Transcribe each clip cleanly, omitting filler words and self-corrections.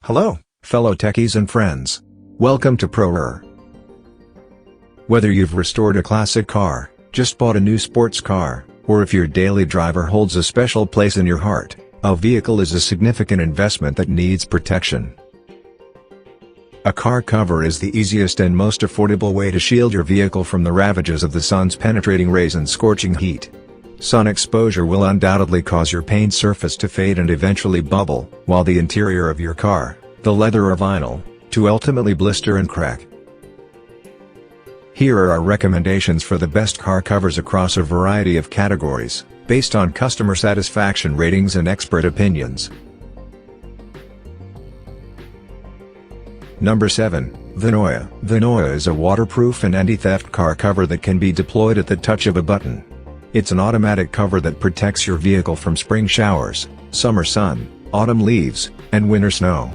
Hello, fellow techies and friends. Welcome to ProRer. Whether you've restored a classic car, just bought a new sports car, or if your daily driver holds a special place in your heart, a vehicle is a significant investment that needs protection. A car cover is the easiest and most affordable way to shield your vehicle from the ravages of the sun's penetrating rays and scorching heat. Sun exposure will undoubtedly cause your paint surface to fade and eventually bubble, while the interior of your car, the leather or vinyl, to ultimately blister and crack. Here are our recommendations for the best car covers across a variety of categories, based on customer satisfaction ratings and expert opinions. Number 7. Venoya. Venoya is a waterproof and anti-theft car cover that can be deployed at the touch of a button. It's an automatic cover that protects your vehicle from spring showers, summer sun, autumn leaves, and winter snow.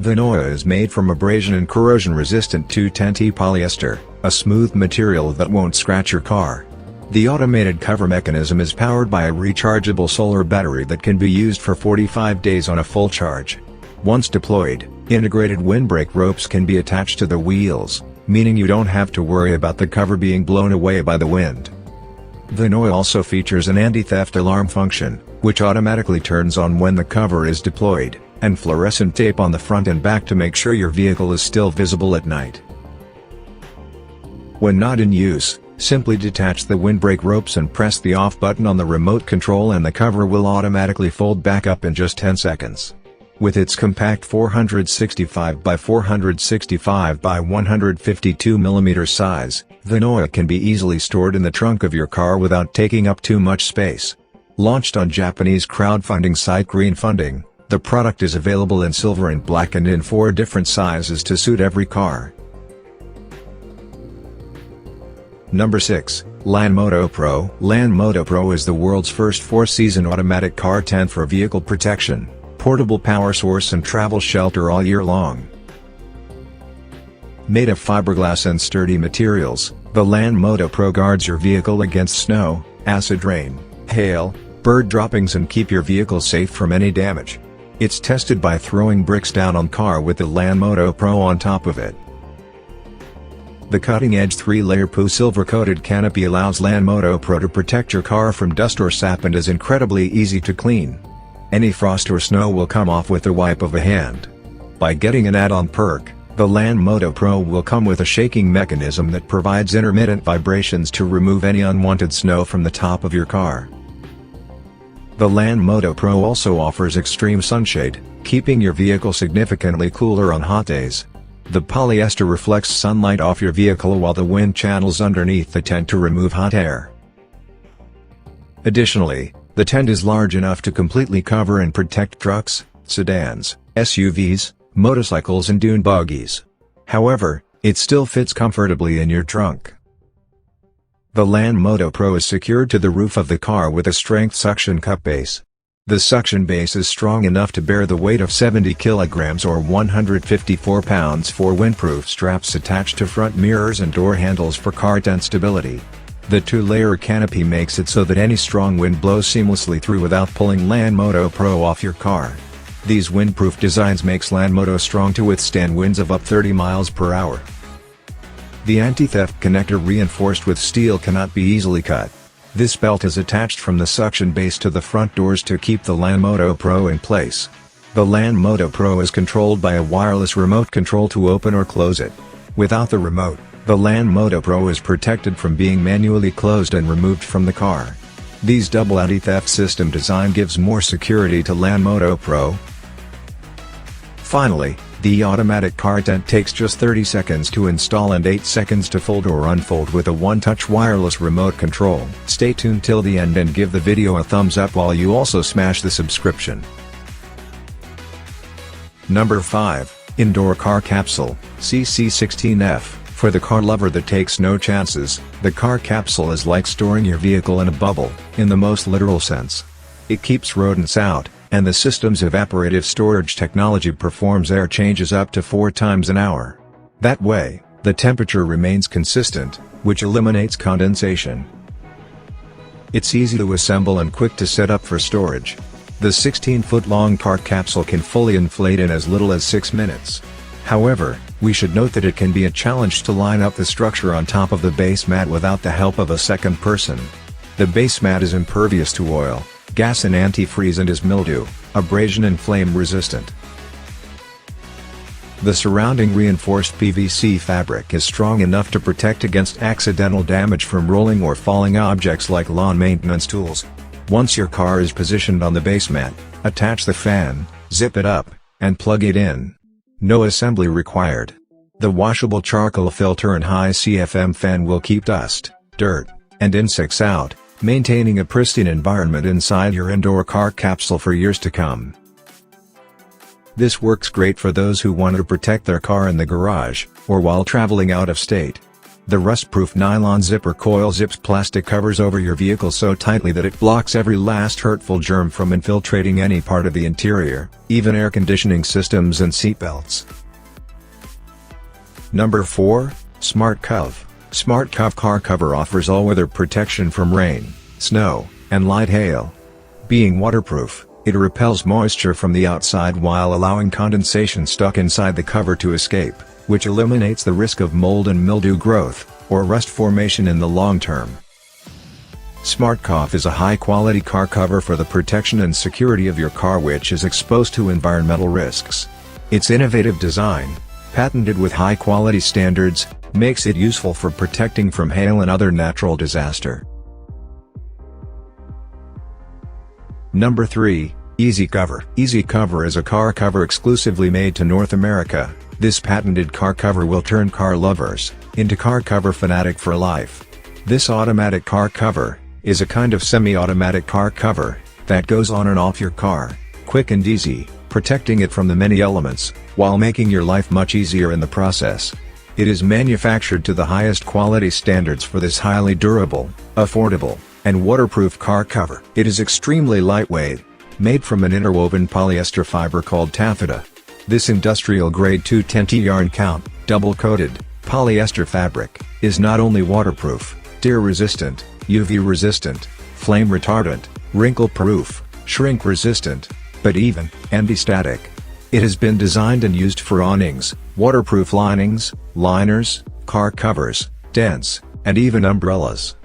Venoya is made from abrasion and corrosion-resistant 210T polyester, a smooth material that won't scratch your car. The automated cover mechanism is powered by a rechargeable solar battery that can be used for 45 days on a full charge. Once deployed, integrated windbreak ropes can be attached to the wheels, meaning you don't have to worry about the cover being blown away by the wind. Venoya also features an anti-theft alarm function, which automatically turns on when the cover is deployed, and fluorescent tape on the front and back to make sure your vehicle is still visible at night. When not in use, simply detach the windbreak ropes and press the off button on the remote control and the cover will automatically fold back up in just 10 seconds. With its compact 465 by 465 by 152 mm size, Venoya can be easily stored in the trunk of your car without taking up too much space. Launched on Japanese crowdfunding site Green Funding, the product is available in silver and black and in 4 different sizes to suit every car. Number 6. Lanmoto Pro. Lanmoto Pro is the world's first 4-season automatic car tent for vehicle protection, portable power source and travel shelter all year long. Made of fiberglass and sturdy materials, the Lanmoto Pro guards your vehicle against snow, acid rain, hail, bird droppings and keep your vehicle safe from any damage. It's tested by throwing bricks down on car with the Lanmoto Pro on top of it. The cutting-edge 3-layer PU silver-coated canopy allows Lanmoto Pro to protect your car from dust or sap and is incredibly easy to clean. Any frost or snow will come off with the wipe of a hand. By getting an add-on perk, the Lanmoto Pro will come with a shaking mechanism that provides intermittent vibrations to remove any unwanted snow from the top of your car. The Lanmoto Pro also offers extreme sunshade, keeping your vehicle significantly cooler on hot days. The polyester reflects sunlight off your vehicle while the wind channels underneath the tent to remove hot air. Additionally, the tent is large enough to completely cover and protect trucks, sedans, SUVs, motorcycles and dune buggies. However, it still fits comfortably in your trunk. The Lanmoto Pro is secured to the roof of the car with a strength suction cup base. The suction base is strong enough to bear the weight of 70 kilograms or 154 pounds for windproof straps attached to front mirrors and door handles for car tent stability. The 2-layer canopy makes it so that any strong wind blows seamlessly through without pulling Lanmoto Pro off your car. These windproof designs makes Lanmoto strong to withstand winds of up 30 miles per hour. The anti-theft connector reinforced with steel cannot be easily cut. This belt is attached from the suction base to the front doors to keep the Lanmoto Pro in place. The Lanmoto Pro is controlled by a wireless remote control to open or close it. Without the remote, the Lanmoto Pro is protected from being manually closed and removed from the car. This double anti-theft system design gives more security to Lanmoto Pro. Finally, the automatic car tent takes just 30 seconds to install and 8 seconds to fold or unfold with a one-touch wireless remote control. Stay tuned till the end and give the video a thumbs up while you also smash the subscription. Number 5. Indoor Car Capsule, CC16F. For the car lover that takes no chances, the car capsule is like storing your vehicle in a bubble, in the most literal sense. It keeps rodents out, and the system's evaporative storage technology performs air changes up to 4 times an hour. That way, the temperature remains consistent, which eliminates condensation. It's easy to assemble and quick to set up for storage. The 16-foot-long car capsule can fully inflate in as little as 6 minutes. However, we should note that it can be a challenge to line up the structure on top of the base mat without the help of a second person. The base mat is impervious to oil, gas and antifreeze and is mildew, abrasion and flame resistant. The surrounding reinforced PVC fabric is strong enough to protect against accidental damage from rolling or falling objects like lawn maintenance tools. Once your car is positioned on the base mat, attach the fan, zip it up, and plug it in. No assembly required. The washable charcoal filter and high CFM fan will keep dust, dirt, and insects out, maintaining a pristine environment inside your indoor car capsule for years to come. This works great for those who want to protect their car in the garage, or while traveling out of state. The rust-proof nylon zipper coil zips plastic covers over your vehicle so tightly that it blocks every last hurtful germ from infiltrating any part of the interior, even air conditioning systems and seatbelts. Number 4, Smart Cov. Smart Cov car cover offers all-weather protection from rain, snow, and light hail. Being waterproof, it repels moisture from the outside while allowing condensation stuck inside the cover to escape, which eliminates the risk of mold and mildew growth, or rust formation in the long term. Smart Cov is a high-quality car cover for the protection and security of your car which is exposed to environmental risks. Its innovative design, patented with high-quality standards, makes it useful for protecting from hail and other natural disaster. Number 3, Easy Cover. Easy Cover is a car cover exclusively made to North America. This patented car cover will turn car lovers into car cover fanatic for life. This automatic car cover is a kind of semi-automatic car cover that goes on and off your car, quick and easy, protecting it from the many elements, while making your life much easier in the process. It is manufactured to the highest quality standards for this highly durable, affordable, and waterproof car cover. It is extremely lightweight, made from an interwoven polyester fiber called taffeta. This industrial-grade 210T yarn count, double-coated, polyester fabric, is not only waterproof, tear-resistant, UV-resistant, flame-retardant, wrinkle-proof, shrink-resistant, but even anti-static. It has been designed and used for awnings, waterproof linings, liners, car covers, tents, and even umbrellas.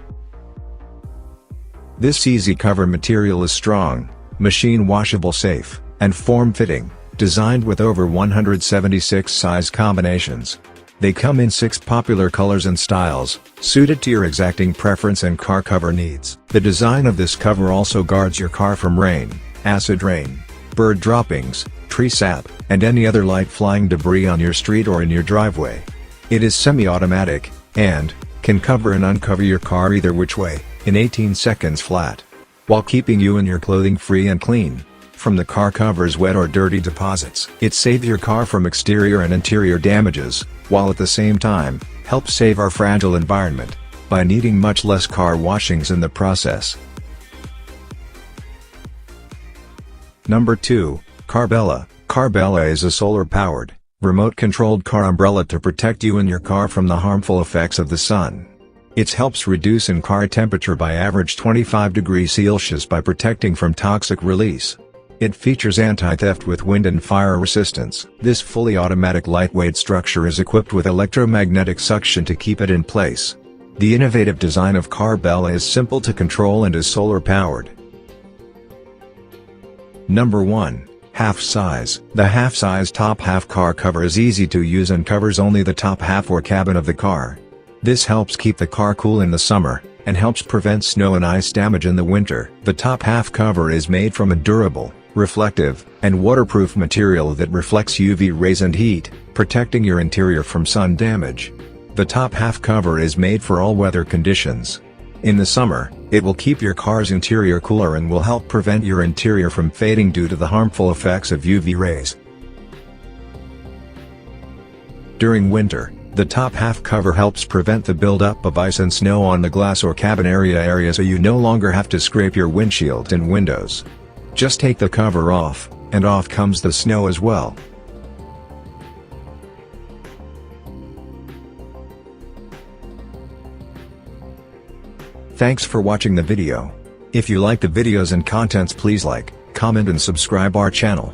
This easy cover material is strong, machine washable, safe, and form-fitting, designed with over 176 size combinations. They come in 6 popular colors and styles, suited to your exacting preference and car cover needs. The design of this cover also guards your car from rain, acid rain, bird droppings, tree sap, and any other light flying debris on your street or in your driveway. It is semi-automatic, and can cover and uncover your car either which way, in 18 seconds flat, while keeping you and your clothing free and clean from the car cover's wet or dirty deposits. It saves your car from exterior and interior damages, while at the same time, helps save our fragile environment by needing much less car washings in the process. Number 2, Carbella. Carbella is a solar-powered, remote-controlled car umbrella to protect you and your car from the harmful effects of the sun. It helps reduce in-car temperature by average 25 degrees Celsius by protecting from toxic release. It features anti-theft with wind and fire resistance. This fully automatic lightweight structure is equipped with electromagnetic suction to keep it in place. The innovative design of Carbella is simple to control and is solar-powered. Number 1, Half Size. The half-size top half car cover is easy to use and covers only the top half or cabin of the car. This helps keep the car cool in the summer, and helps prevent snow and ice damage in the winter. The top half cover is made from a durable, reflective, and waterproof material that reflects UV rays and heat, protecting your interior from sun damage. The top half cover is made for all weather conditions. In the summer, it will keep your car's interior cooler and will help prevent your interior from fading due to the harmful effects of UV rays. During winter, the top half cover helps prevent the buildup of ice and snow on the glass or cabin area so you no longer have to scrape your windshield and windows. Just take the cover off, and off comes the snow as well. Thanks for watching the video. If you like the videos and contents, please like, comment and subscribe our channel.